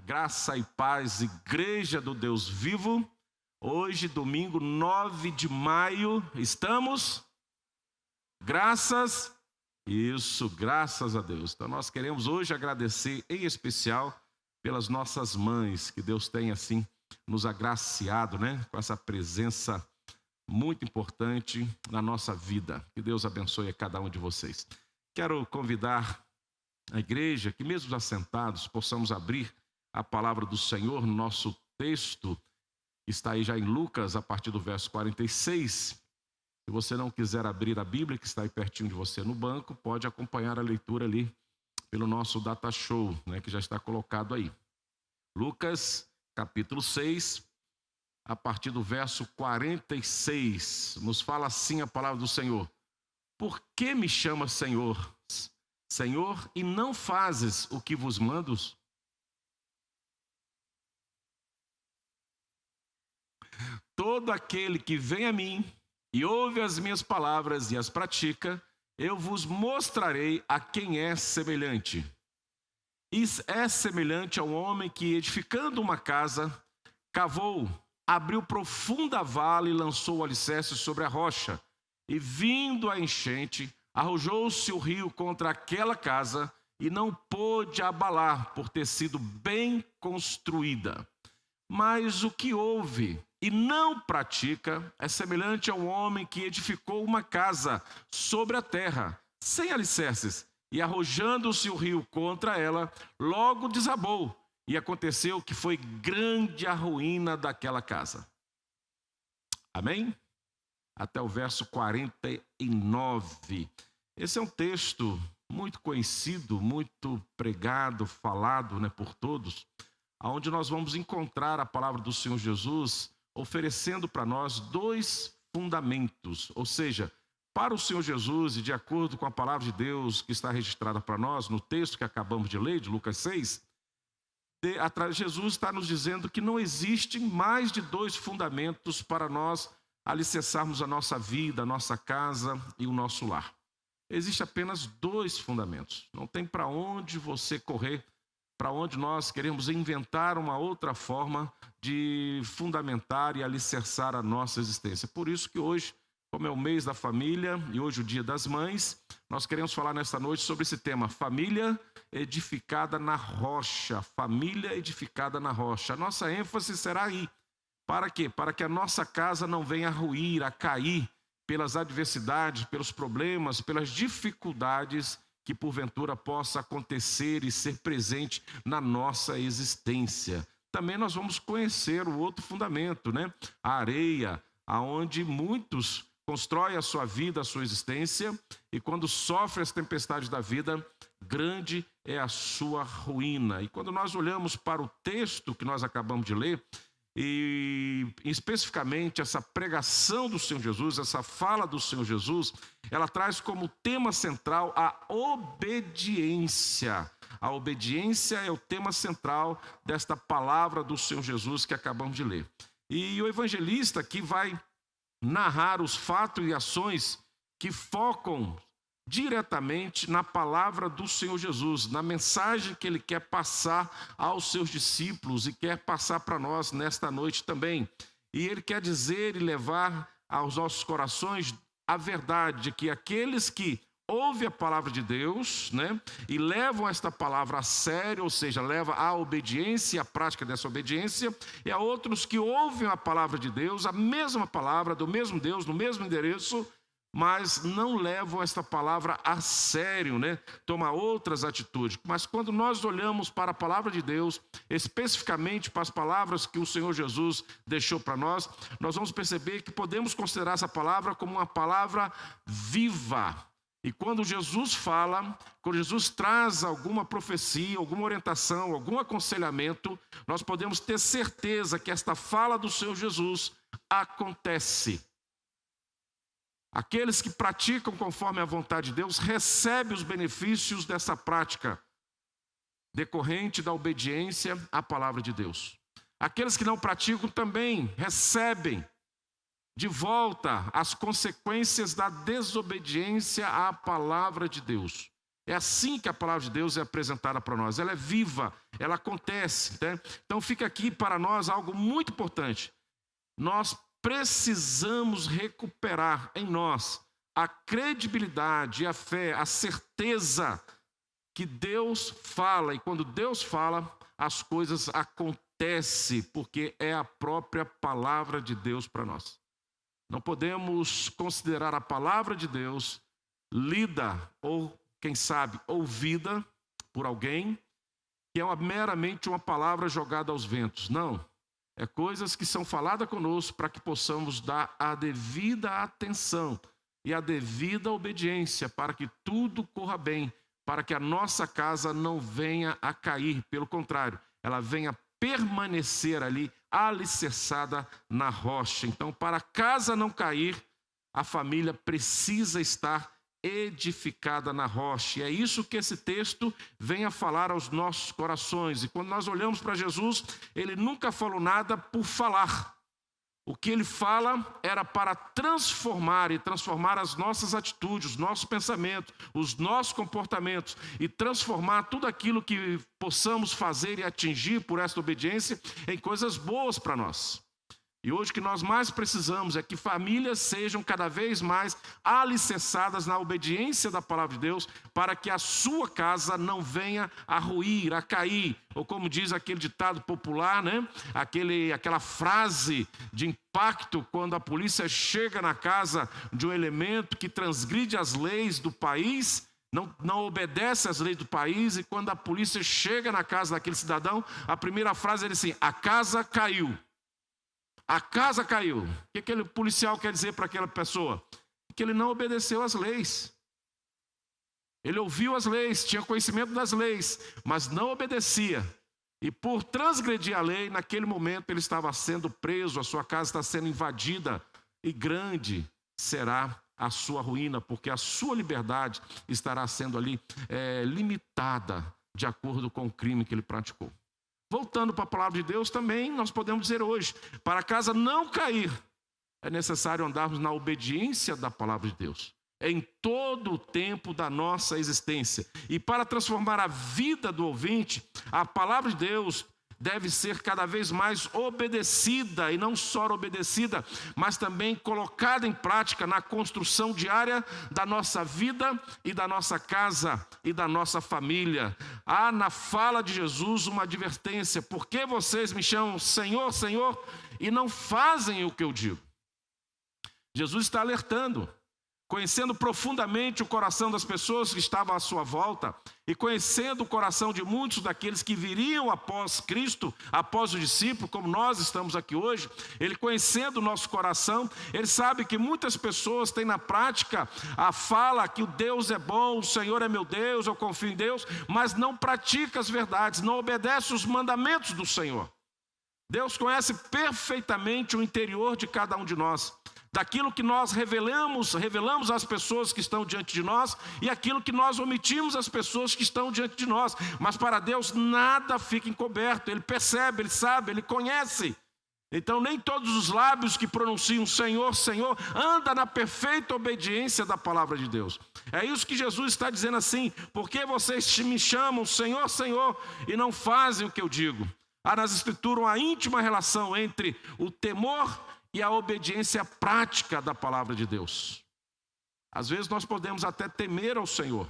Graça e paz, Igreja do Deus Vivo. Hoje, domingo 9 de maio, estamos? Graças a Deus. Então nós queremos hoje agradecer em especial pelas nossas mães, que Deus tem assim nos agraciado, com essa presença muito importante na nossa vida. Que Deus abençoe a cada um de vocês. Quero convidar a igreja que mesmo assentados possamos abrir a palavra do Senhor. No nosso texto está aí já em Lucas, a partir do verso 46. Se você não quiser abrir a Bíblia, que está aí pertinho de você no banco, pode acompanhar a leitura ali pelo nosso data show, que já está colocado aí. Lucas, capítulo 6, a partir do verso 46, nos fala assim a palavra do Senhor: por que me chamas Senhor, Senhor, e não fazes o que vos mando? Todo aquele que vem a mim e ouve as minhas palavras e as pratica, eu vos mostrarei a quem é semelhante. E é semelhante a um homem que, edificando uma casa, cavou, abriu profunda vala e lançou o alicerce sobre a rocha. E vindo a enchente, arrojou-se o rio contra aquela casa e não pôde abalar, por ter sido bem construída. Mas o que ouve e não pratica é semelhante a um homem que edificou uma casa sobre a terra, sem alicerces, e arrojando-se o rio contra ela, logo desabou, e aconteceu que foi grande a ruína daquela casa. Amém? Até o verso 49. Esse é um texto muito conhecido, muito pregado, falado por todos, onde nós vamos encontrar a palavra do Senhor Jesus oferecendo para nós dois fundamentos. Ou seja, para o Senhor Jesus, e de acordo com a palavra de Deus que está registrada para nós no texto que acabamos de ler, de Lucas 6, Jesus está nos dizendo que não existe mais de dois fundamentos para nós alicerçarmos a nossa vida, a nossa casa e o nosso lar. Existe apenas dois fundamentos. Não tem para onde você correr, para onde nós queremos inventar uma outra forma de fundamentar e alicerçar a nossa existência. Por isso que hoje, como é o mês da família e hoje o dia das mães, nós queremos falar nesta noite sobre esse tema: família edificada na rocha. Família edificada na rocha. A nossa ênfase será aí. Para quê? Para que a nossa casa não venha a ruir, a cair pelas adversidades, pelos problemas, pelas dificuldades que porventura possa acontecer e ser presente na nossa existência. Também nós vamos conhecer o outro fundamento, A areia, aonde muitos constroem a sua vida, a sua existência, e quando sofrem as tempestades da vida, grande é a sua ruína. E quando nós olhamos para o texto que nós acabamos de ler, e especificamente essa pregação do Senhor Jesus, essa fala do Senhor Jesus, ela traz como tema central a obediência. A obediência é o tema central desta palavra do Senhor Jesus que acabamos de ler. E o evangelista aqui vai narrar os fatos e ações que focam diretamente na palavra do Senhor Jesus, na mensagem que ele quer passar aos seus discípulos e quer passar para nós nesta noite também. E ele quer dizer e levar aos nossos corações a verdade de que aqueles que ouvem a palavra de Deus, e levam esta palavra a sério, ou seja, levam a obediência e a prática dessa obediência, e há outros que ouvem a palavra de Deus, a mesma palavra do mesmo Deus, no mesmo endereço, mas não levam esta palavra a sério, Tomam outras atitudes. Mas quando nós olhamos para a palavra de Deus, especificamente para as palavras que o Senhor Jesus deixou para nós, nós vamos perceber que podemos considerar essa palavra como uma palavra viva. E quando Jesus fala, quando Jesus traz alguma profecia, alguma orientação, algum aconselhamento, nós podemos ter certeza que esta fala do Senhor Jesus acontece. Aqueles que praticam conforme a vontade de Deus recebem os benefícios dessa prática decorrente da obediência à palavra de Deus. Aqueles que não praticam também recebem de volta as consequências da desobediência à palavra de Deus. É assim que a palavra de Deus é apresentada para nós. Ela é viva, ela acontece, né? Então fica aqui para nós algo muito importante. Nós precisamos recuperar em nós a credibilidade, a fé, a certeza que Deus fala. E quando Deus fala, as coisas acontecem, porque é a própria palavra de Deus para nós. Não podemos considerar a palavra de Deus lida ou, quem sabe, ouvida por alguém, que é meramente uma palavra jogada aos ventos. Não. É coisas que são faladas conosco para que possamos dar a devida atenção e a devida obediência para que tudo corra bem, para que a nossa casa não venha a cair. Pelo contrário, ela venha permanecer ali, alicerçada na rocha. Então, para a casa não cair, a família precisa estar edificada na rocha. E é isso que esse texto vem a falar aos nossos corações. E quando nós olhamos para Jesus, ele nunca falou nada por falar. O que ele fala era para transformar as nossas atitudes, os nossos pensamentos, os nossos comportamentos e transformar tudo aquilo que possamos fazer e atingir por esta obediência em coisas boas para nós. E hoje o que nós mais precisamos é que famílias sejam cada vez mais alicerçadas na obediência da palavra de Deus, para que a sua casa não venha a ruir, a cair. Ou como diz aquele ditado popular, né? Aquela frase de impacto, quando a polícia chega na casa de um elemento que transgride as leis do país, não obedece às leis do país, e quando a polícia chega na casa daquele cidadão, a primeira frase é assim: a casa caiu. A casa caiu. O que aquele policial quer dizer para aquela pessoa? Que ele não obedeceu às leis. Ele ouviu as leis, tinha conhecimento das leis, mas não obedecia. E por transgredir a lei, naquele momento ele estava sendo preso, a sua casa está sendo invadida, e grande será a sua ruína, porque a sua liberdade estará sendo ali limitada de acordo com o crime que ele praticou. Voltando para a palavra de Deus também, nós podemos dizer hoje, para a casa não cair, é necessário andarmos na obediência da palavra de Deus, em todo o tempo da nossa existência. E para transformar a vida do ouvinte, a palavra de Deus deve ser cada vez mais obedecida, e não só obedecida, mas também colocada em prática na construção diária da nossa vida e da nossa casa e da nossa família. Há na fala de Jesus uma advertência: por que vocês me chamam Senhor, Senhor, e não fazem o que eu digo? Jesus está alertando. Conhecendo profundamente o coração das pessoas que estavam à sua volta, e conhecendo o coração de muitos daqueles que viriam após Cristo, após o discípulo, como nós estamos aqui hoje, ele conhecendo o nosso coração, ele sabe que muitas pessoas têm na prática a fala que o Deus é bom, o Senhor é meu Deus, eu confio em Deus, mas não pratica as verdades, não obedece os mandamentos do Senhor. Deus conhece perfeitamente o interior de cada um de nós, daquilo que nós revelamos às pessoas que estão diante de nós, e aquilo que nós omitimos às pessoas que estão diante de nós. Mas para Deus nada fica encoberto, Ele percebe, Ele sabe, Ele conhece. Então nem todos os lábios que pronunciam Senhor, Senhor, anda na perfeita obediência da palavra de Deus. É isso que Jesus está dizendo assim: por que vocês me chamam Senhor, Senhor, e não fazem o que eu digo? Há nas Escrituras uma íntima relação entre o temor e a obediência prática da palavra de Deus. Às vezes nós podemos até temer ao Senhor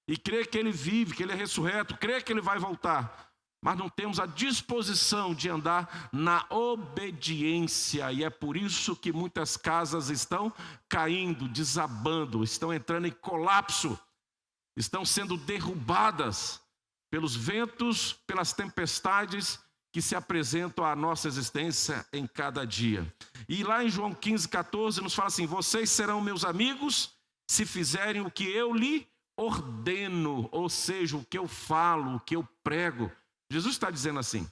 e crer que Ele vive, que Ele é ressurreto, crer que Ele vai voltar, mas não temos a disposição de andar na obediência, e é por isso que muitas casas estão caindo, desabando, estão entrando em colapso, estão sendo derrubadas pelos ventos, pelas tempestades que se apresentam à nossa existência em cada dia. E lá em João 15,14 nos fala assim: vocês serão meus amigos se fizerem o que eu lhe ordeno, ou seja, o que eu falo, o que eu prego. Jesus está dizendo assim: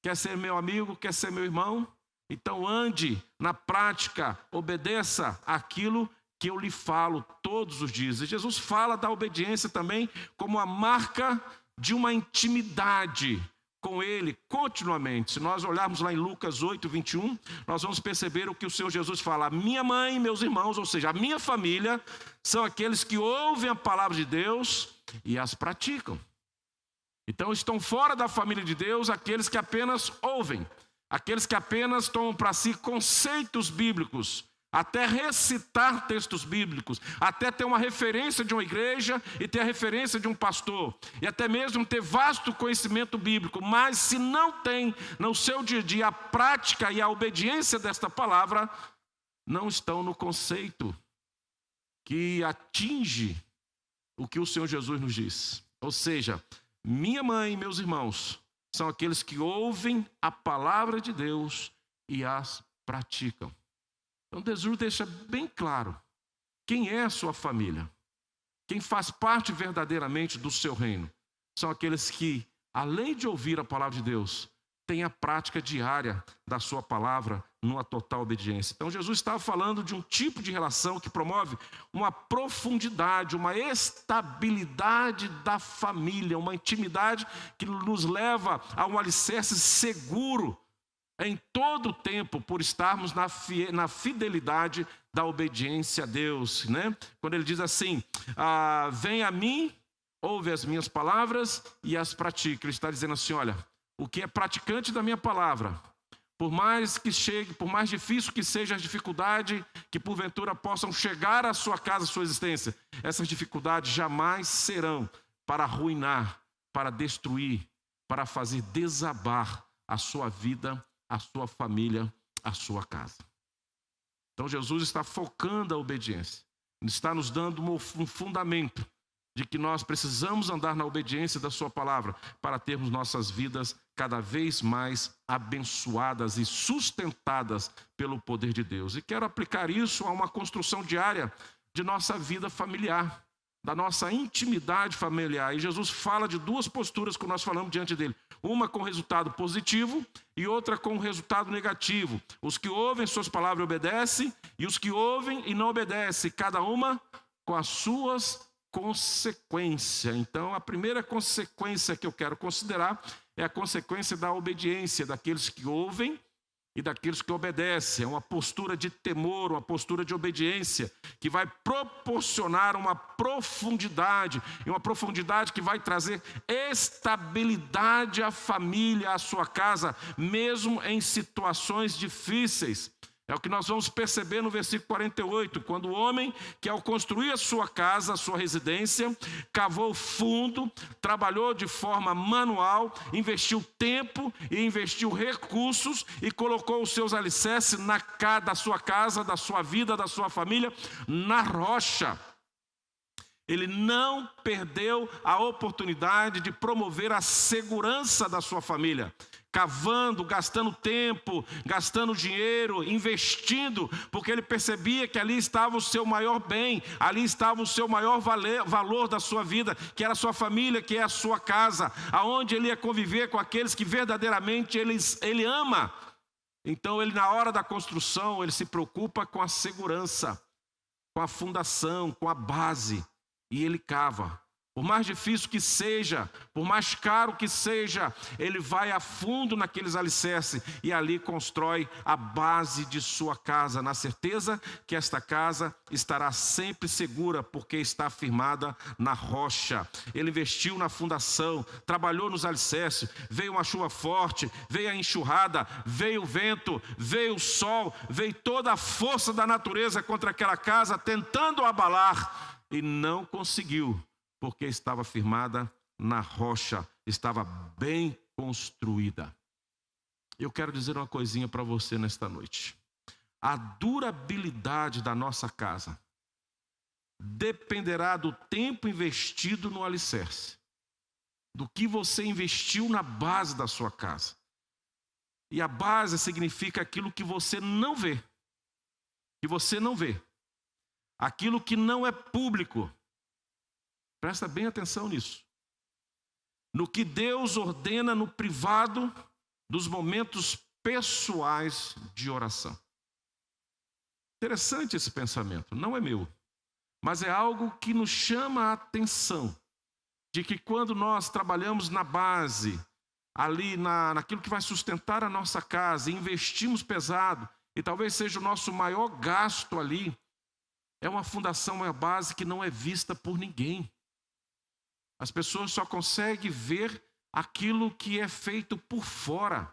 quer ser meu amigo, quer ser meu irmão? Então ande na prática, obedeça aquilo que eu lhe falo todos os dias. E Jesus fala da obediência também como a marca de uma intimidade com Ele continuamente. Se nós olharmos lá em Lucas 8:21, nós vamos perceber o que o Senhor Jesus fala: a minha mãe e meus irmãos, ou seja, a minha família, são aqueles que ouvem a palavra de Deus e as praticam. Então estão fora da família de Deus aqueles que apenas ouvem, aqueles que apenas tomam para si conceitos bíblicos, até recitar textos bíblicos, até ter uma referência de uma igreja e ter a referência de um pastor, e até mesmo ter vasto conhecimento bíblico, mas se não tem no seu dia a dia a prática e a obediência desta palavra, não estão no conceito que atinge o que o Senhor Jesus nos diz. Ou seja, minha mãe e meus irmãos são aqueles que ouvem a palavra de Deus e as praticam. Então Jesus deixa bem claro quem é a sua família, quem faz parte verdadeiramente do seu reino. São aqueles que, além de ouvir a palavra de Deus, têm a prática diária da sua palavra numa total obediência. Então Jesus estava falando de um tipo de relação que promove uma profundidade, uma estabilidade da família, uma intimidade que nos leva a um alicerce seguro em todo o tempo, por estarmos na fidelidade da obediência a Deus, né? Quando ele diz assim, vem a mim, ouve as minhas palavras e as pratica. Ele está dizendo assim, olha, o que é praticante da minha palavra, por mais difícil que seja a dificuldade que porventura possam chegar à sua casa, à sua existência, essas dificuldades jamais serão para arruinar, para destruir, para fazer desabar a sua vida, a sua família, a sua casa. Então Jesus está focando a obediência, ele está nos dando um fundamento de que nós precisamos andar na obediência da sua palavra para termos nossas vidas cada vez mais abençoadas e sustentadas pelo poder de Deus. E quero aplicar isso a uma construção diária de nossa vida familiar, da nossa intimidade familiar. E Jesus fala de duas posturas que nós falamos diante dele. Uma com resultado positivo e outra com resultado negativo. Os que ouvem suas palavras obedecem, e os que ouvem e não obedecem, cada uma com as suas consequências. Então, a primeira consequência que eu quero considerar é a consequência da obediência, daqueles que ouvem e daqueles que obedecem. É uma postura de temor, uma postura de obediência, que vai proporcionar uma profundidade, e uma profundidade que vai trazer estabilidade à família, à sua casa, mesmo em situações difíceis. É o que nós vamos perceber no versículo 48, quando o homem que ao construir a sua casa, a sua residência, cavou fundo, trabalhou de forma manual, investiu tempo e investiu recursos e colocou os seus alicerces da sua casa, da sua vida, da sua família, na rocha. Ele não perdeu a oportunidade de promover a segurança da sua família, cavando, gastando tempo, gastando dinheiro, investindo, porque ele percebia que ali estava o seu maior bem, ali estava o seu maior valor da sua vida, que era a sua família, que é a sua casa, aonde ele ia conviver com aqueles que verdadeiramente ele ama. Então ele, na hora da construção, ele se preocupa com a segurança, com a fundação, com a base, e ele cava. Por mais difícil que seja, por mais caro que seja, ele vai a fundo naqueles alicerces e ali constrói a base de sua casa, na certeza que esta casa estará sempre segura, porque está firmada na rocha. Ele investiu na fundação, trabalhou nos alicerces, veio uma chuva forte, veio a enxurrada, veio o vento, veio o sol, veio toda a força da natureza contra aquela casa, tentando abalar, e não conseguiu. Porque estava firmada na rocha, estava bem construída. Eu quero dizer uma coisinha para você nesta noite. A durabilidade da nossa casa dependerá do tempo investido no alicerce, do que você investiu na base da sua casa. E a base significa aquilo que você não vê, aquilo que não é público. Presta bem atenção nisso. No que Deus ordena no privado dos momentos pessoais de oração. Interessante esse pensamento, não é meu, mas é algo que nos chama a atenção, de que quando nós trabalhamos na base, ali naquilo que vai sustentar a nossa casa, investimos pesado, e talvez seja o nosso maior gasto ali, é uma fundação, uma base que não é vista por ninguém. As pessoas só conseguem ver aquilo que é feito por fora,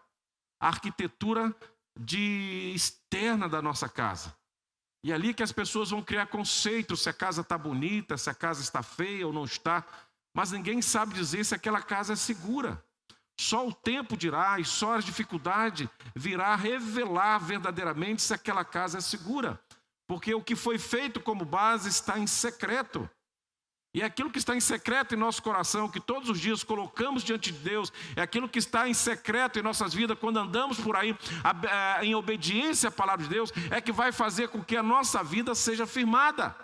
a arquitetura externa da nossa casa. E é ali que as pessoas vão criar conceitos, se a casa está bonita, se a casa está feia ou não está. Mas ninguém sabe dizer se aquela casa é segura. Só o tempo dirá e só a dificuldade virá revelar verdadeiramente se aquela casa é segura. Porque o que foi feito como base está em secreto. E aquilo que está em secreto em nosso coração, que todos os dias colocamos diante de Deus, é aquilo que está em secreto em nossas vidas, quando andamos por aí em obediência à palavra de Deus, é que vai fazer com que a nossa vida seja firmada.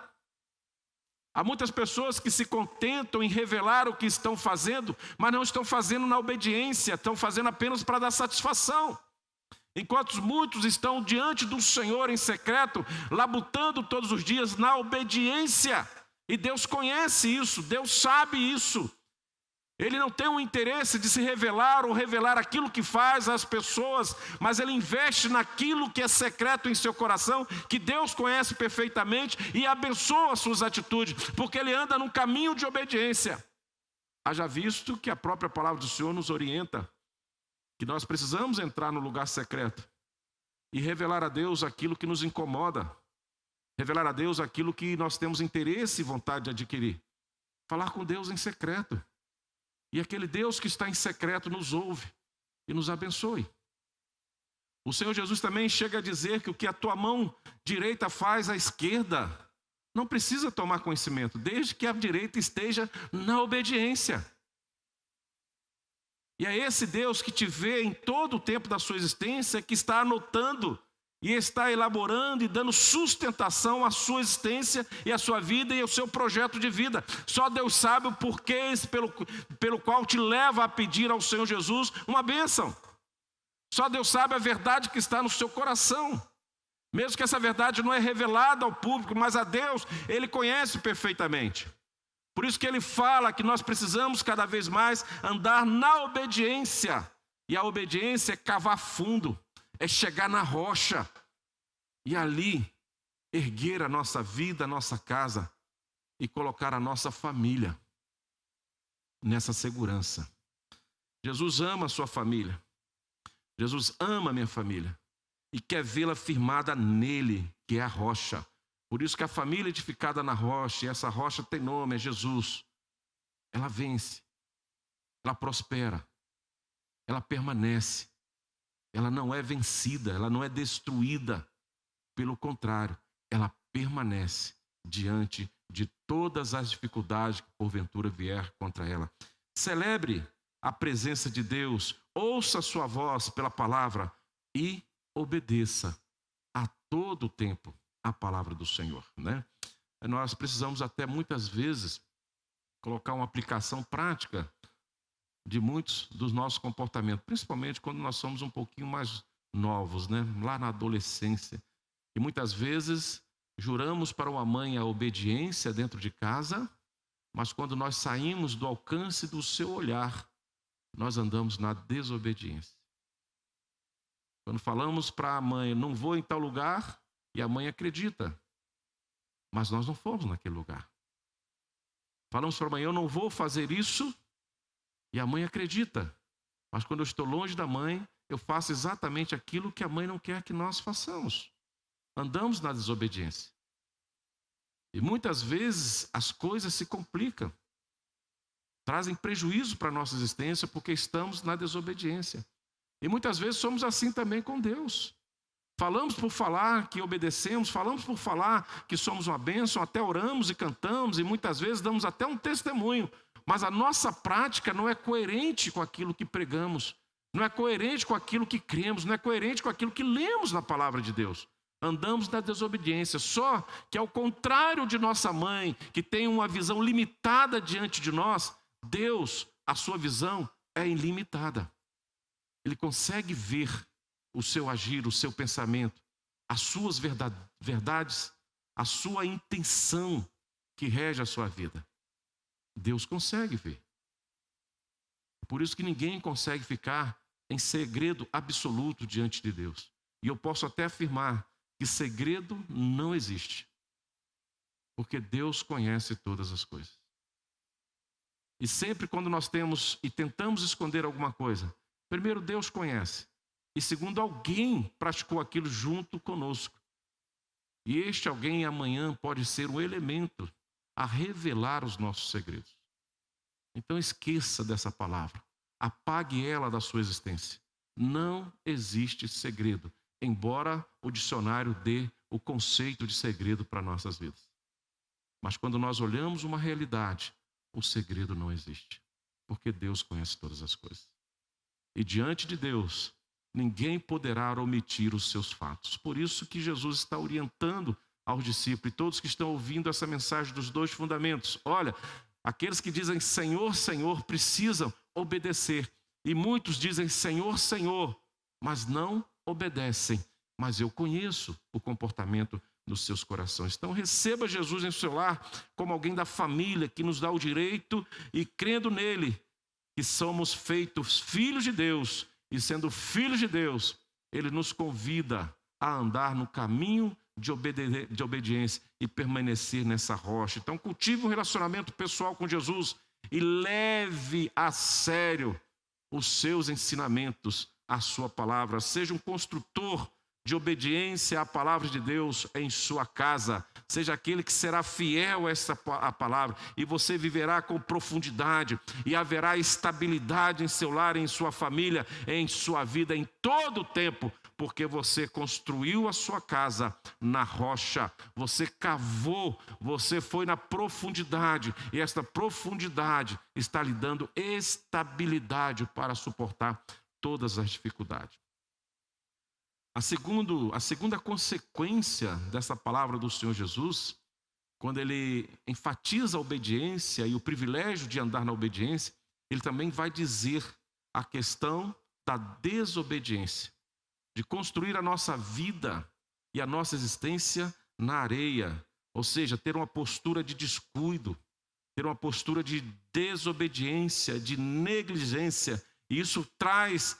Há muitas pessoas que se contentam em revelar o que estão fazendo, mas não estão fazendo na obediência, estão fazendo apenas para dar satisfação. Enquanto muitos estão diante do Senhor em secreto, labutando todos os dias na obediência. E Deus conhece isso, Deus sabe isso. Ele não tem o interesse de se revelar ou revelar aquilo que faz às pessoas, mas Ele investe naquilo que é secreto em seu coração, que Deus conhece perfeitamente e abençoa suas atitudes, porque Ele anda num caminho de obediência. Haja visto que a própria palavra do Senhor nos orienta, que nós precisamos entrar no lugar secreto e revelar a Deus aquilo que nos incomoda, revelar a Deus aquilo que nós temos interesse e vontade de adquirir. Falar com Deus em secreto. E aquele Deus que está em secreto nos ouve e nos abençoe. O Senhor Jesus também chega a dizer que o que a tua mão direita faz, a esquerda não precisa tomar conhecimento, desde que a direita esteja na obediência. E é esse Deus que te vê em todo o tempo da sua existência, que está anotando e está elaborando e dando sustentação à sua existência e à sua vida e ao seu projeto de vida. Só Deus sabe o porquê pelo qual te leva a pedir ao Senhor Jesus uma bênção. Só Deus sabe a verdade que está no seu coração. Mesmo que essa verdade não é revelada ao público, mas a Deus, Ele conhece perfeitamente. Por isso que Ele fala que nós precisamos cada vez mais andar na obediência. E a obediência é cavar fundo. É chegar na rocha e ali erguer a nossa vida, a nossa casa e colocar a nossa família nessa segurança. Jesus ama a sua família. Jesus ama a minha família e quer vê-la firmada nele, que é a rocha. Por isso que a família edificada na rocha, e essa rocha tem nome, é Jesus. Ela vence, ela prospera, ela permanece. Ela não é vencida, ela não é destruída. Pelo contrário, ela permanece diante de todas as dificuldades que porventura vier contra ela. Celebre a presença de Deus, ouça a sua voz pela palavra e obedeça a todo tempo a palavra do Senhor, né? Nós precisamos até muitas vezes colocar uma aplicação prática de muitos dos nossos comportamentos, principalmente quando nós somos um pouquinho mais novos, né? Lá na adolescência. E muitas vezes juramos para uma mãe a obediência dentro de casa, mas quando nós saímos do alcance do seu olhar, nós andamos na desobediência. Quando falamos para a mãe, não vou em tal lugar, e a mãe acredita, mas nós não fomos naquele lugar. Falamos para a mãe, eu não vou fazer isso, e a mãe acredita, mas quando eu estou longe da mãe, eu faço exatamente aquilo que a mãe não quer que nós façamos. Andamos na desobediência. E muitas vezes as coisas se complicam, trazem prejuízo para a nossa existência porque estamos na desobediência. E muitas vezes somos assim também com Deus. Falamos por falar que obedecemos, falamos por falar que somos uma bênção, até oramos e cantamos e muitas vezes damos até um testemunho. Mas a nossa prática não é coerente com aquilo que pregamos, não é coerente com aquilo que cremos, não é coerente com aquilo que lemos na palavra de Deus. Andamos na desobediência, só que ao contrário de nossa mãe, que tem uma visão limitada diante de nós, Deus, a sua visão é ilimitada. Ele consegue ver o seu agir, o seu pensamento, as suas verdades, a sua intenção que rege a sua vida. Deus consegue ver. Por isso que ninguém consegue ficar em segredo absoluto diante de Deus. E eu posso até afirmar que segredo não existe. Porque Deus conhece todas as coisas. E sempre quando nós temos e tentamos esconder alguma coisa, primeiro, Deus conhece. E segundo, alguém praticou aquilo junto conosco. E este alguém amanhã pode ser um elemento a revelar os nossos segredos. Então esqueça dessa palavra. Apague ela da sua existência. Não existe segredo, embora o dicionário dê o conceito de segredo para nossas vidas. Mas quando nós olhamos uma realidade, o segredo não existe, porque Deus conhece todas as coisas. E diante de Deus, ninguém poderá omitir os seus fatos. Por isso que Jesus está orientando aos discípulos e todos que estão ouvindo essa mensagem dos 2 fundamentos. Olha, aqueles que dizem Senhor, Senhor, precisam obedecer. E muitos dizem Senhor, Senhor, mas não obedecem. Mas eu conheço o comportamento dos seus corações. Então receba Jesus em seu lar como alguém da família que nos dá o direito e crendo nele, que somos feitos filhos de Deus. E sendo filhos de Deus, ele nos convida a andar no caminho de obediência e permanecer nessa rocha. Então cultive um relacionamento pessoal com Jesus e leve a sério os seus ensinamentos, a sua palavra. Seja um construtor de obediência à palavra de Deus em sua casa. Seja aquele que será fiel a essa palavra, e você viverá com profundidade, e haverá estabilidade em seu lar, em sua família, em sua vida, em todo o tempo, porque você construiu a sua casa na rocha, você cavou, você foi na profundidade, e esta profundidade está lhe dando estabilidade para suportar todas as dificuldades. A segunda consequência dessa palavra do Senhor Jesus, quando ele enfatiza a obediência e o privilégio de andar na obediência, ele também vai dizer a questão da desobediência, de construir a nossa vida e a nossa existência na areia, ou seja, ter uma postura de descuido, ter uma postura de desobediência, de negligência. E isso traz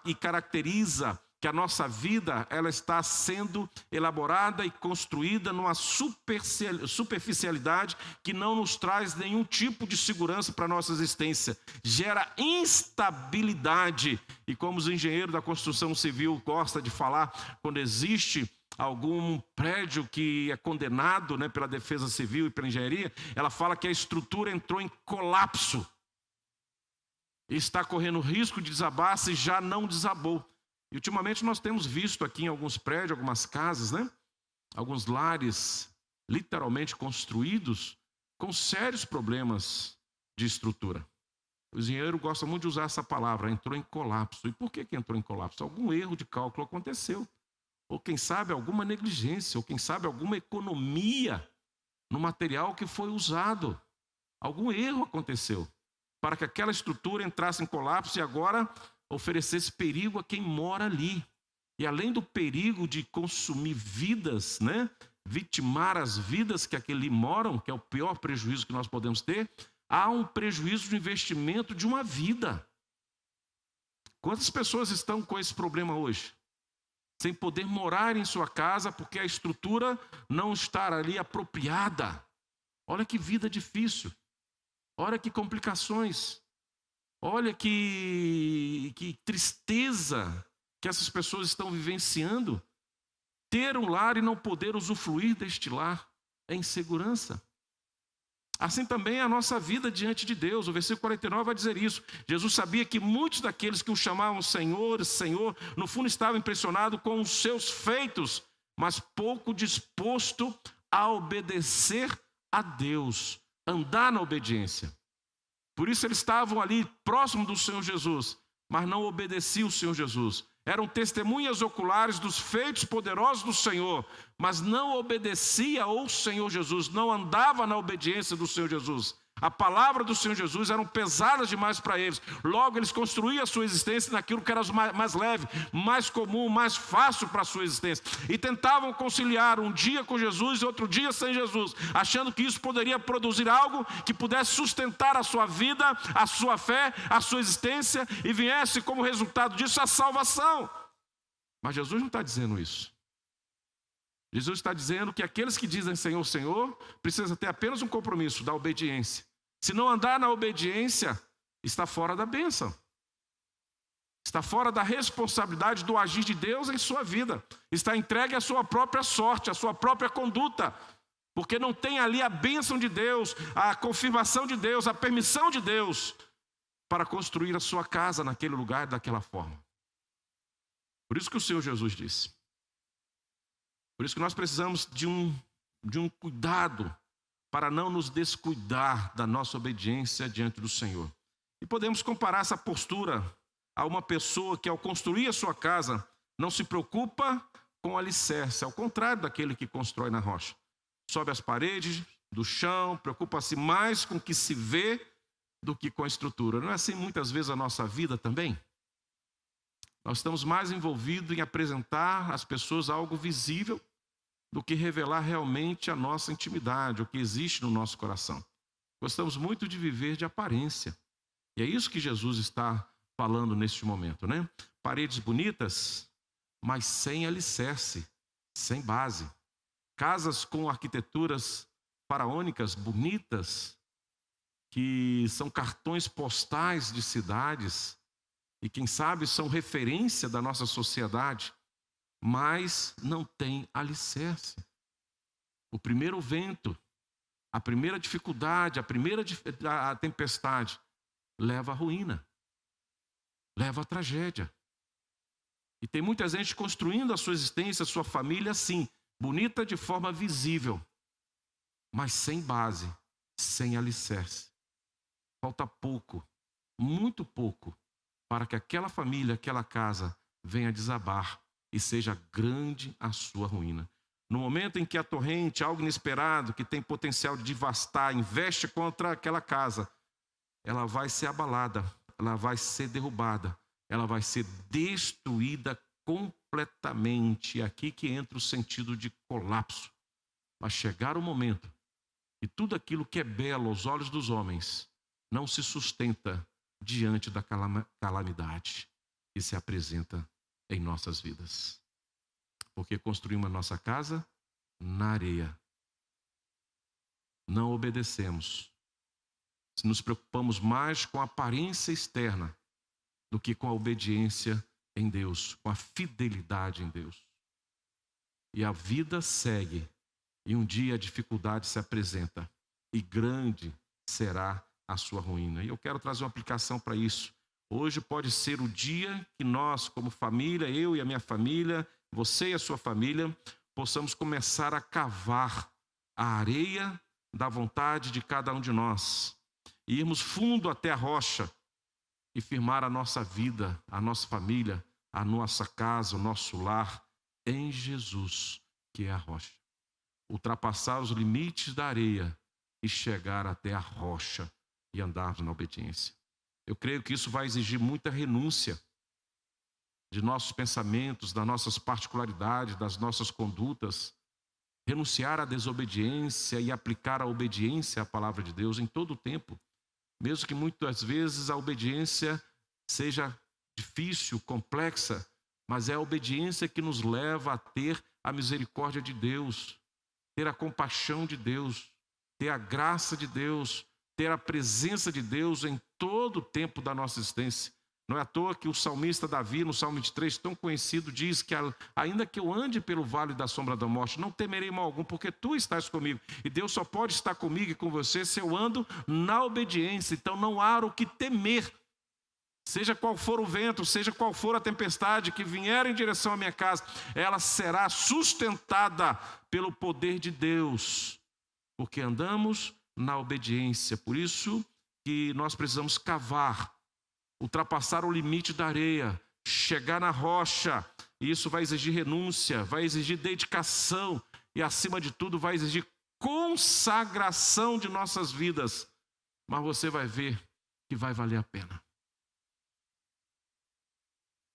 e caracteriza que a nossa vida ela está sendo elaborada e construída numa superficialidade que não nos traz nenhum tipo de segurança para a nossa existência. Gera instabilidade. E como os engenheiros da construção civil gostam de falar, quando existe algum prédio que é condenado, pela defesa civil e pela engenharia, ela fala que a estrutura entrou em colapso. E está correndo risco de desabar se já não desabou. E ultimamente nós temos visto aqui em alguns prédios, algumas casas, alguns lares literalmente construídos com sérios problemas de estrutura. O engenheiro gosta muito de usar essa palavra, entrou em colapso. E por que entrou em colapso? Algum erro de cálculo aconteceu. Ou quem sabe alguma negligência, ou quem sabe alguma economia no material que foi usado. Algum erro aconteceu para que aquela estrutura entrasse em colapso e agora oferecesse perigo a quem mora ali. E além do perigo de consumir vidas, vitimar as vidas que aqui moram, que é o pior prejuízo que nós podemos ter, há um prejuízo de investimento de uma vida. Quantas pessoas estão com esse problema hoje? Sem poder morar em sua casa porque a estrutura não está ali apropriada. Olha que vida difícil. Olha que complicações. Olha que tristeza que essas pessoas estão vivenciando. Ter um lar e não poder usufruir deste lar é insegurança. Assim também é a nossa vida diante de Deus. O versículo 49 vai dizer isso. Jesus sabia que muitos daqueles que o chamavam Senhor, Senhor, no fundo estavam impressionados com os seus feitos, mas pouco disposto a obedecer a Deus, andar na obediência. Por isso eles estavam ali próximo do Senhor Jesus, mas não obedeciam o Senhor Jesus. Eram testemunhas oculares dos feitos poderosos do Senhor, mas não obedecia ao Senhor Jesus, não andava na obediência do Senhor Jesus. A palavra do Senhor Jesus eram pesadas demais para eles. Logo, eles construíam a sua existência naquilo que era mais leve, mais comum, mais fácil para a sua existência. E tentavam conciliar um dia com Jesus e outro dia sem Jesus, achando que isso poderia produzir algo que pudesse sustentar a sua vida, a sua fé, a sua existência, e viesse como resultado disso a salvação. Mas Jesus não está dizendo isso. Jesus está dizendo que aqueles que dizem Senhor, Senhor, precisam ter apenas um compromisso da obediência. Se não andar na obediência, está fora da bênção. Está fora da responsabilidade do agir de Deus em sua vida. Está entregue à sua própria sorte, à sua própria conduta. Porque não tem ali a bênção de Deus, a confirmação de Deus, a permissão de Deus para construir a sua casa naquele lugar, daquela forma. Por isso que o Senhor Jesus disse. Por isso que nós precisamos de um cuidado para não nos descuidar da nossa obediência diante do Senhor. E podemos comparar essa postura a uma pessoa que, ao construir a sua casa, não se preocupa com o alicerce, ao contrário daquele que constrói na rocha. Sobe as paredes do chão, preocupa-se mais com o que se vê do que com a estrutura. Não é assim muitas vezes a nossa vida também? Nós estamos mais envolvidos em apresentar às pessoas algo visível do que revelar realmente a nossa intimidade, o que existe no nosso coração. Gostamos muito de viver de aparência. E é isso que Jesus está falando neste momento, né? Paredes bonitas, mas sem alicerce, sem base. Casas com arquiteturas faraônicas bonitas, que são cartões postais de cidades, e quem sabe são referência da nossa sociedade, mas não tem alicerce. O primeiro vento, a primeira dificuldade, a tempestade, leva à ruína, leva à tragédia. E tem muita gente construindo a sua existência, a sua família assim, bonita de forma visível, mas sem base, sem alicerce. Falta pouco, muito pouco, para que aquela família, aquela casa venha desabar e seja grande a sua ruína. No momento em que a torrente, algo inesperado, que tem potencial de devastar, investe contra aquela casa, ela vai ser abalada, ela vai ser derrubada, ela vai ser destruída completamente. E aqui que entra o sentido de colapso. Vai chegar o momento que tudo aquilo que é belo aos olhos dos homens não se sustenta diante da calamidade que se apresenta em nossas vidas. Porque construímos a nossa casa na areia. Não obedecemos. Nos preocupamos mais com a aparência externa do que com a obediência em Deus, com a fidelidade em Deus. E a vida segue, e um dia a dificuldade se apresenta, e grande será a sua ruína. E eu quero trazer uma aplicação para isso. Hoje pode ser o dia que nós, como família, eu e a minha família, você e a sua família, possamos começar a cavar a areia da vontade de cada um de nós. E irmos fundo até a rocha e firmar a nossa vida, a nossa família, a nossa casa, o nosso lar em Jesus, que é a rocha. Ultrapassar os limites da areia e chegar até a rocha e andarmos na obediência. Eu creio que isso vai exigir muita renúncia de nossos pensamentos, das nossas particularidades, das nossas condutas. Renunciar à desobediência e aplicar a obediência à palavra de Deus em todo o tempo. Mesmo que muitas vezes a obediência seja difícil, complexa, mas é a obediência que nos leva a ter a misericórdia de Deus, ter a compaixão de Deus, ter a graça de Deus, ter a presença de Deus em todo o tempo da nossa existência. Não é à toa que o salmista Davi, no Salmo 23, tão conhecido, diz que ainda que eu ande pelo vale da sombra da morte, não temerei mal algum, porque tu estás comigo. E Deus só pode estar comigo e com você se eu ando na obediência. Então não há o que temer. Seja qual for o vento, seja qual for a tempestade que vier em direção à minha casa, ela será sustentada pelo poder de Deus, porque andamos na obediência. Por isso que nós precisamos cavar, ultrapassar o limite da areia, chegar na rocha. E isso vai exigir renúncia, vai exigir dedicação e, acima de tudo, vai exigir consagração de nossas vidas. Mas você vai ver que vai valer a pena.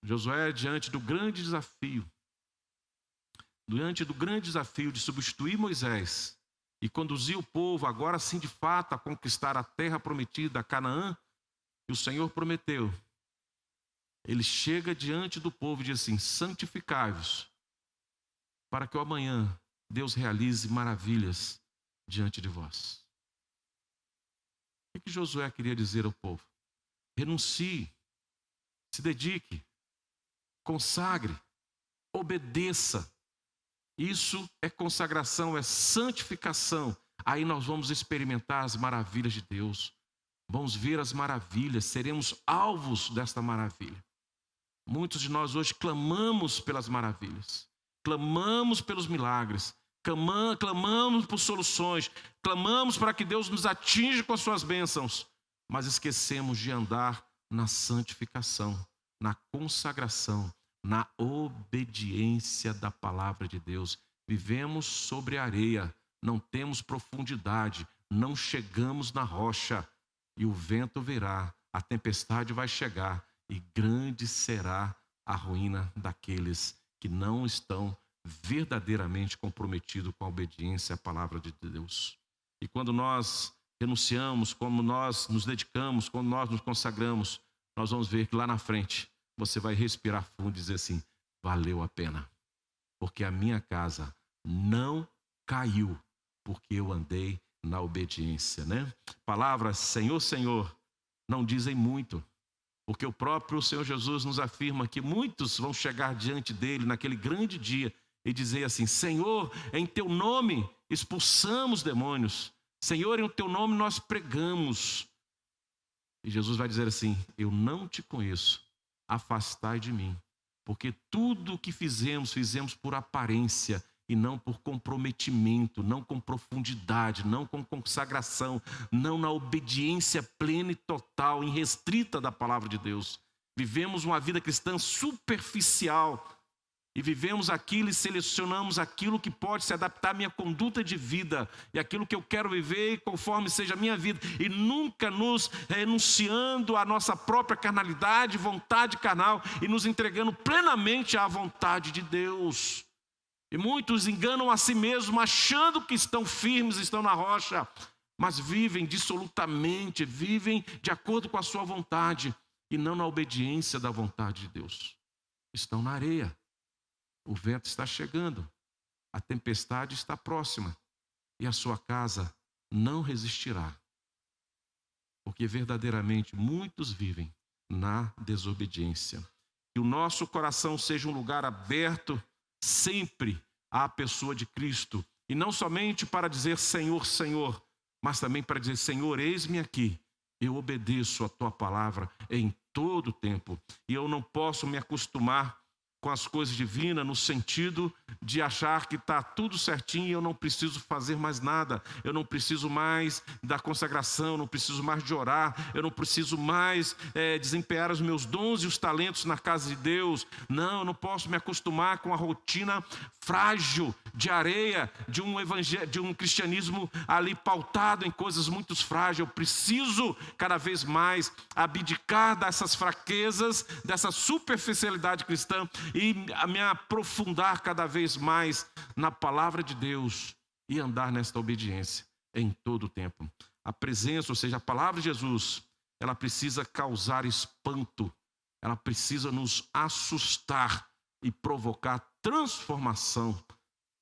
Josué, diante do grande desafio de substituir Moisés e conduzir o povo, agora sim de fato, a conquistar a terra prometida, a Canaã, que o Senhor prometeu, ele chega diante do povo e diz assim: santificai-vos, para que o amanhã Deus realize maravilhas diante de vós. O que Josué queria dizer ao povo? Renuncie, se dedique, consagre, obedeça. Isso é consagração, é santificação. Aí nós vamos experimentar as maravilhas de Deus. Vamos ver as maravilhas, seremos alvos desta maravilha. Muitos de nós hoje clamamos pelas maravilhas, clamamos pelos milagres, clamamos por soluções, clamamos para que Deus nos atinja com as suas bênçãos, mas esquecemos de andar na santificação, na consagração, na obediência da palavra de Deus. Vivemos sobre a areia, não temos profundidade, não chegamos na rocha, e o vento virá, a tempestade vai chegar, e grande será a ruína daqueles que não estão verdadeiramente comprometidos com a obediência à palavra de Deus. E quando nós renunciamos, quando nós nos dedicamos, quando nós nos consagramos, nós vamos ver que lá na frente você vai respirar fundo e dizer assim: valeu a pena, porque a minha casa não caiu, porque eu andei na obediência, né? Palavras Senhor, Senhor não dizem muito, porque o próprio Senhor Jesus nos afirma que muitos vão chegar diante dele naquele grande dia e dizer assim: Senhor, em teu nome expulsamos demônios, Senhor, em teu nome nós pregamos. E Jesus vai dizer assim: eu não te conheço, afastai de mim, porque tudo o que fizemos por aparência e não por comprometimento, não com profundidade, não com consagração, não na obediência plena e total, irrestrita da palavra de Deus. Vivemos uma vida cristã superficial e vivemos aquilo e selecionamos aquilo que pode se adaptar à minha conduta de vida e aquilo que eu quero viver conforme seja a minha vida, e nunca nos renunciando à nossa própria carnalidade, vontade carnal, e nos entregando plenamente à vontade de Deus. E muitos enganam a si mesmos achando que estão firmes, estão na rocha, mas vivem dissolutamente, vivem de acordo com a sua vontade e não na obediência da vontade de Deus. Estão na areia. O vento está chegando, a tempestade está próxima e a sua casa não resistirá. Porque verdadeiramente muitos vivem na desobediência. Que o nosso coração seja um lugar aberto sempre à pessoa de Cristo, e não somente para dizer Senhor, Senhor, mas também para dizer: Senhor, eis-me aqui, eu obedeço a tua palavra em todo o tempo, e eu não posso me acostumar com as coisas divinas no sentido de achar que está tudo certinho e eu não preciso fazer mais nada, eu não preciso mais da consagração, eu não preciso mais de orar, eu não preciso mais desempenhar os meus dons e os talentos na casa de Deus. Não, eu não posso me acostumar com a rotina frágil de areia de um cristianismo ali pautado em coisas muito frágeis. Eu preciso cada vez mais abdicar dessas fraquezas, dessa superficialidade cristã, e me aprofundar cada vez mais na palavra de Deus e andar nesta obediência em todo o tempo. A presença, ou seja, a palavra de Jesus, ela precisa causar espanto, ela precisa nos assustar e provocar transformação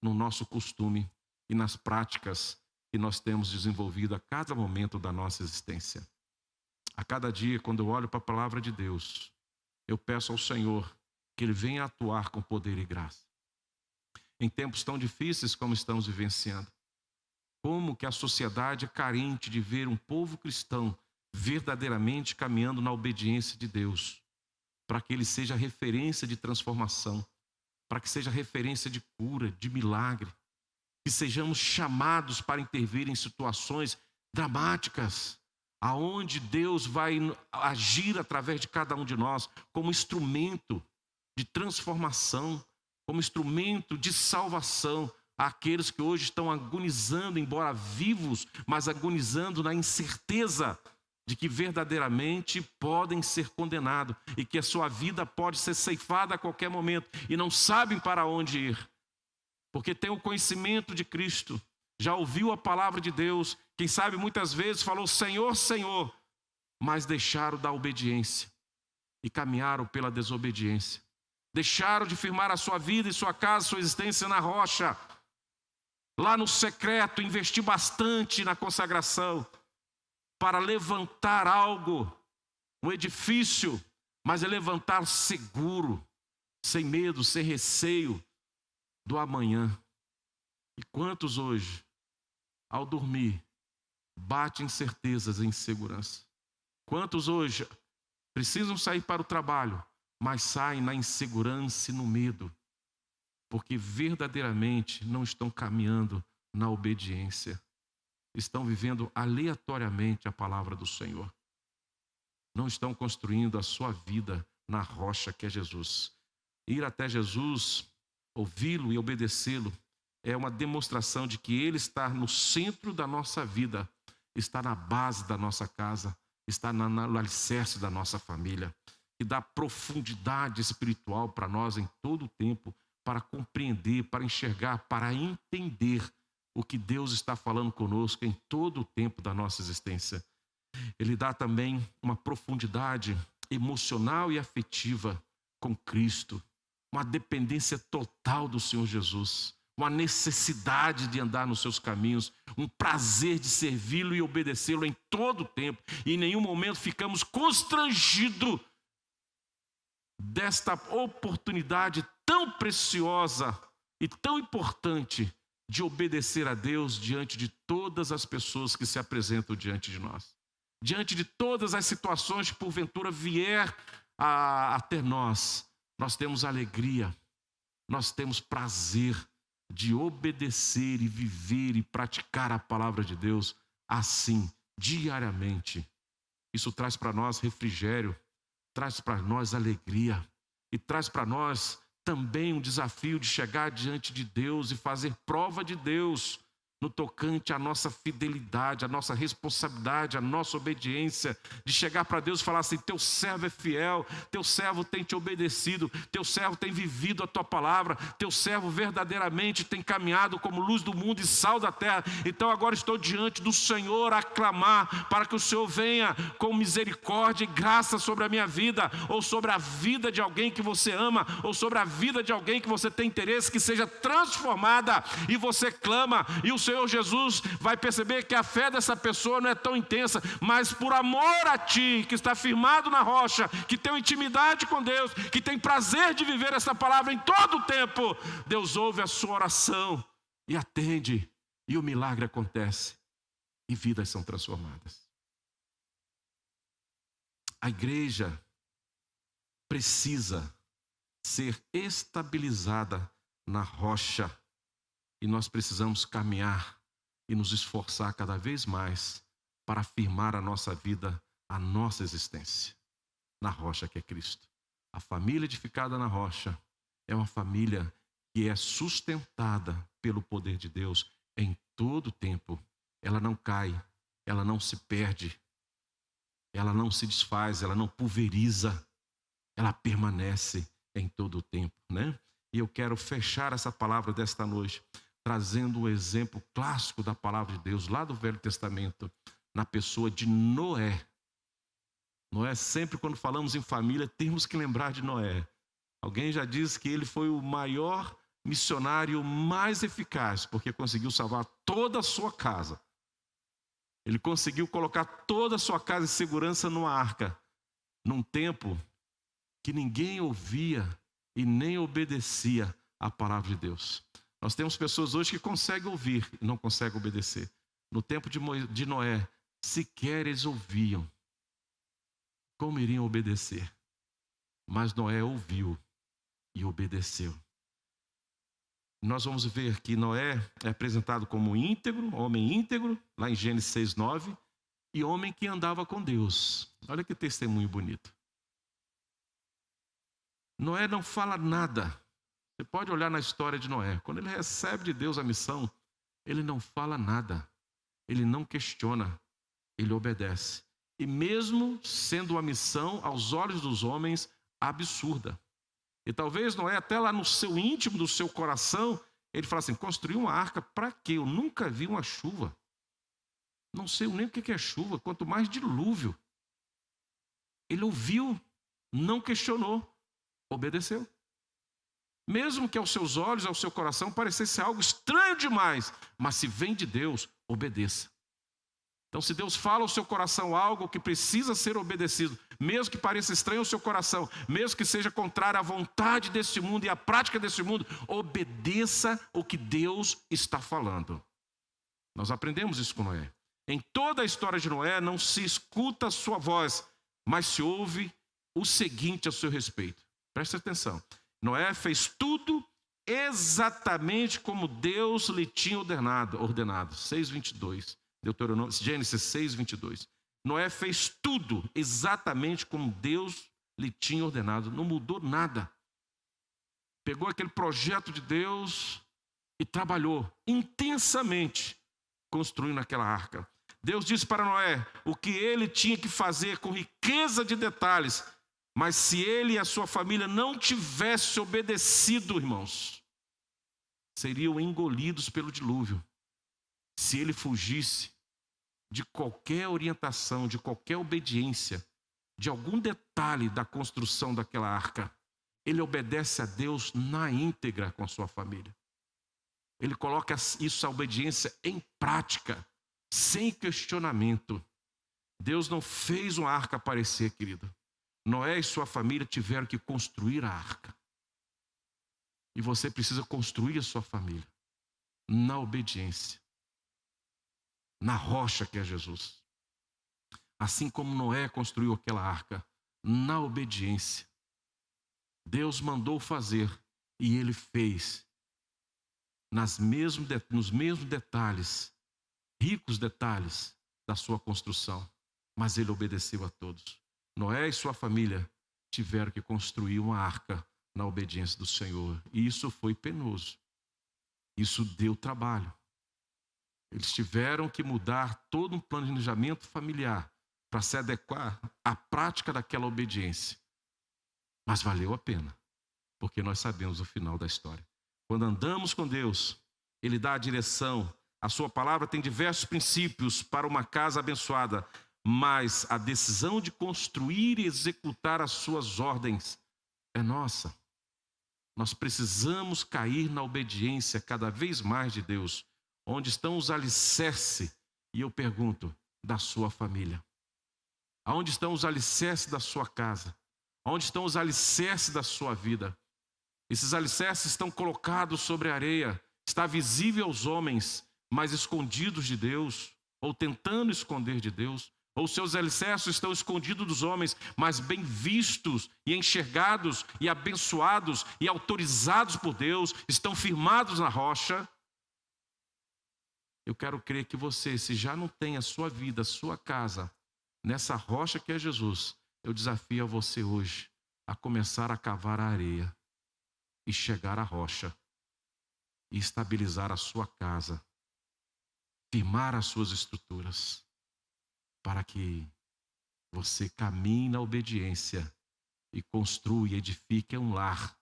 no nosso costume e nas práticas que nós temos desenvolvido a cada momento da nossa existência. A cada dia, quando eu olho para a palavra de Deus, eu peço ao Senhor que Ele venha atuar com poder e graça. Em tempos tão difíceis como estamos vivenciando, como que a sociedade é carente de ver um povo cristão verdadeiramente caminhando na obediência de Deus, para que Ele seja referência de transformação, para que seja referência de cura, de milagre, que sejamos chamados para intervir em situações dramáticas, aonde Deus vai agir através de cada um de nós como instrumento de transformação, como instrumento de salvação àqueles que hoje estão agonizando, embora vivos, mas agonizando na incerteza de que verdadeiramente podem ser condenados e que a sua vida pode ser ceifada a qualquer momento e não sabem para onde ir, porque tem o conhecimento de Cristo, já ouviu a palavra de Deus, quem sabe muitas vezes falou Senhor, Senhor, mas deixaram da obediência e caminharam pela desobediência. Deixaram de firmar a sua vida e sua casa, sua existência na rocha. Lá no secreto, investir bastante na consagração. para levantar algo, um edifício, mas é levantar seguro, sem medo, sem receio do amanhã. E quantos hoje, ao dormir, batem incertezas e insegurança? Quantos hoje precisam sair para o trabalho, mas saem na insegurança e no medo, porque verdadeiramente não estão caminhando na obediência, estão vivendo aleatoriamente a palavra do Senhor, não estão construindo a sua vida na rocha que é Jesus. Ir até Jesus, ouvi-lo e obedecê-lo, é uma demonstração de que Ele está no centro da nossa vida, está na base da nossa casa, está no alicerce da nossa família, e dá profundidade espiritual para nós em todo o tempo, para compreender, para enxergar, para entender o que Deus está falando conosco em todo o tempo da nossa existência. Ele dá também uma profundidade emocional e afetiva com Cristo, uma dependência total do Senhor Jesus, uma necessidade de andar nos seus caminhos, um prazer de servi-lo e obedecê-lo em todo o tempo. E em nenhum momento ficamos constrangidos desta oportunidade tão preciosa e tão importante de obedecer a Deus diante de todas as pessoas que se apresentam diante de nós. Diante de todas as situações que porventura vier até nós, nós temos alegria, nós temos prazer de obedecer e viver e praticar a palavra de Deus assim, diariamente. Isso traz para nós refrigério, traz para nós alegria e traz para nós também um desafio de chegar diante de Deus e fazer prova de Deus no tocante à nossa fidelidade, à nossa responsabilidade, à nossa obediência, de chegar para Deus e falar assim: teu servo é fiel, teu servo tem te obedecido, teu servo tem vivido a tua palavra, teu servo verdadeiramente tem caminhado como luz do mundo e sal da terra. Então agora estou diante do Senhor a clamar para que o Senhor venha com misericórdia e graça sobre a minha vida, ou sobre a vida de alguém que você ama, ou sobre a vida de alguém que você tem interesse, que seja transformada. E você clama, e o Senhor Jesus vai perceber que a fé dessa pessoa não é tão intensa, mas por amor a ti, que está firmado na rocha, que tem intimidade com Deus, que tem prazer de viver essa palavra em todo o tempo, Deus ouve a sua oração e atende, e o milagre acontece, e vidas são transformadas. A igreja precisa ser estabilizada na rocha, e nós precisamos caminhar e nos esforçar cada vez mais para afirmar a nossa vida, a nossa existência na rocha que é Cristo. A família edificada na rocha é uma família que é sustentada pelo poder de Deus em todo o tempo. Ela não cai, ela não se perde, ela não se desfaz, ela não pulveriza, ela permanece em todo o tempo, né? E eu quero fechar essa palavra desta noite trazendo um exemplo clássico da palavra de Deus, lá do Velho Testamento, na pessoa de Noé. Noé, sempre quando falamos em família, temos que lembrar de Noé. Alguém já disse que ele foi o maior missionário mais eficaz, porque conseguiu salvar toda a sua casa. Ele conseguiu colocar toda a sua casa em segurança numa arca, num tempo que ninguém ouvia e nem obedecia à palavra de Deus. Nós temos pessoas hoje que conseguem ouvir e não conseguem obedecer. No tempo de Noé, sequer eles ouviam. Como iriam obedecer? Mas Noé ouviu e obedeceu. Nós vamos ver que Noé é apresentado como íntegro, homem íntegro, lá em Gênesis 6:9, e homem que andava com Deus. Olha que testemunho bonito. Noé não fala nada. Você pode olhar na história de Noé. Quando ele recebe de Deus a missão, ele não fala nada. Ele não questiona. Ele obedece. E mesmo sendo uma missão, aos olhos dos homens, absurda. E talvez Noé, até lá no seu íntimo, do seu coração, ele fala assim: construir uma arca para quê? Eu nunca vi uma chuva. Não sei nem o que é chuva, quanto mais dilúvio. Ele ouviu, não questionou, obedeceu. Mesmo que aos seus olhos, ao seu coração, parecesse algo estranho demais, mas se vem de Deus, obedeça. Então, se Deus fala ao seu coração algo que precisa ser obedecido, mesmo que pareça estranho ao seu coração, mesmo que seja contrário à vontade desse mundo e à prática desse mundo, obedeça o que Deus está falando. Nós aprendemos isso com Noé. Em toda a história de Noé, não se escuta a sua voz, mas se ouve o seguinte a seu respeito. Preste atenção. Noé fez tudo exatamente como Deus lhe tinha ordenado. 6:22. Gênesis 6:22. Noé fez tudo exatamente como Deus lhe tinha ordenado. Não mudou nada. Pegou aquele projeto de Deus e trabalhou intensamente construindo aquela arca. Deus disse para Noé o que ele tinha que fazer com riqueza de detalhes. Mas se ele e a sua família não tivessem obedecido, irmãos, seriam engolidos pelo dilúvio. Se ele fugisse de qualquer orientação, de qualquer obediência, de algum detalhe da construção daquela arca, ele obedece a Deus na íntegra com a sua família. Ele coloca isso, a obediência, em prática, sem questionamento. Deus não fez uma arca aparecer, querido. Noé e sua família tiveram que construir a arca. E você precisa construir a sua família na obediência, na rocha que é Jesus. Assim como Noé construiu aquela arca, na obediência. Deus mandou fazer e ele fez nos mesmos detalhes, ricos detalhes da sua construção, mas ele obedeceu a todos. Noé e sua família tiveram que construir uma arca na obediência do Senhor. E isso foi penoso. Isso deu trabalho. Eles tiveram que mudar todo um planejamento familiar para se adequar à prática daquela obediência. Mas valeu a pena, porque nós sabemos o final da história. Quando andamos com Deus, Ele dá a direção. A sua palavra tem diversos princípios para uma casa abençoada. Mas a decisão de construir e executar as suas ordens é nossa. Nós precisamos cair na obediência cada vez mais de Deus. Onde estão os alicerces? E eu pergunto, da sua família? Aonde estão os alicerces da sua casa? Onde estão os alicerces da sua vida? Esses alicerces estão colocados sobre a areia. Está visível aos homens, mas escondidos de Deus, ou tentando esconder de Deus. Ou seus alicerces estão escondidos dos homens, mas bem vistos e enxergados e abençoados e autorizados por Deus, estão firmados na rocha. Eu quero crer que você, se já não tem a sua vida, a sua casa, nessa rocha que é Jesus, eu desafio a você hoje a começar a cavar a areia e chegar à rocha e estabilizar a sua casa, firmar as suas estruturas, para que você caminhe na obediência e construa e edifique um lar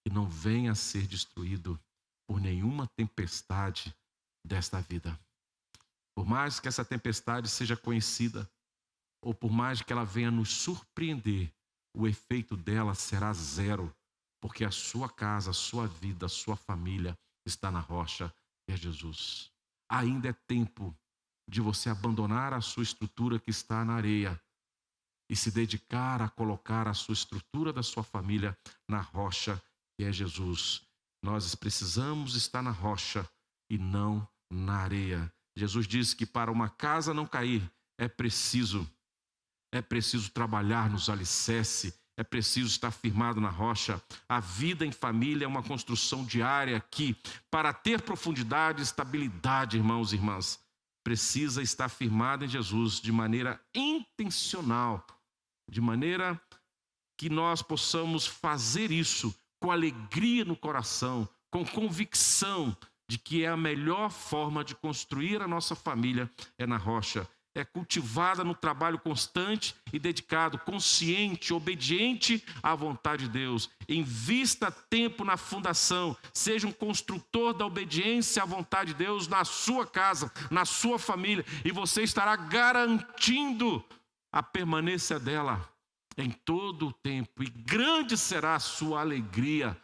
que não venha a ser destruído por nenhuma tempestade desta vida. Por mais que essa tempestade seja conhecida, ou por mais que ela venha nos surpreender, o efeito dela será zero, porque a sua casa, a sua vida, a sua família está na rocha que é Jesus. Ainda é tempo de você abandonar a sua estrutura que está na areia e se dedicar a colocar a sua estrutura da sua família na rocha que é Jesus. Nós precisamos estar na rocha e não na areia. Jesus disse que para uma casa não cair é preciso trabalhar nos alicerces, é preciso estar firmado na rocha. A vida em família é uma construção diária que, para ter profundidade e estabilidade, irmãos e irmãs, precisa estar firmada em Jesus de maneira intencional, de maneira que nós possamos fazer isso com alegria no coração, com convicção de que é a melhor forma de construir a nossa família é na rocha. É cultivada no trabalho constante e dedicado, consciente, obediente à vontade de Deus. Invista tempo na fundação, seja um construtor da obediência à vontade de Deus na sua casa, na sua família, e você estará garantindo a permanência dela em todo o tempo. E grande será a sua alegria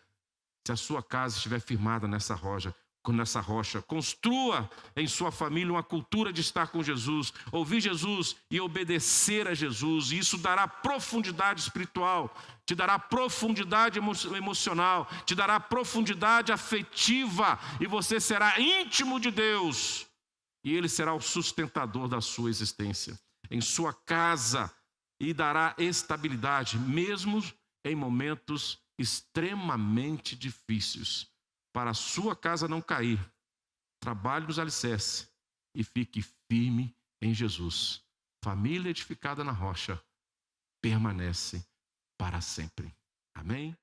se a sua casa estiver firmada nessa rocha. nessa rocha. Construa em sua família uma cultura de estar com Jesus, ouvir Jesus e obedecer a Jesus. E isso dará profundidade espiritual, te dará profundidade emocional, te dará profundidade afetiva, e você será íntimo de Deus. E Ele será o sustentador da sua existência, em sua casa, e dará estabilidade, mesmo em momentos extremamente difíceis. Para a sua casa não cair, trabalhe nos alicerces e fique firme em Jesus. Família edificada na rocha permanece para sempre. Amém?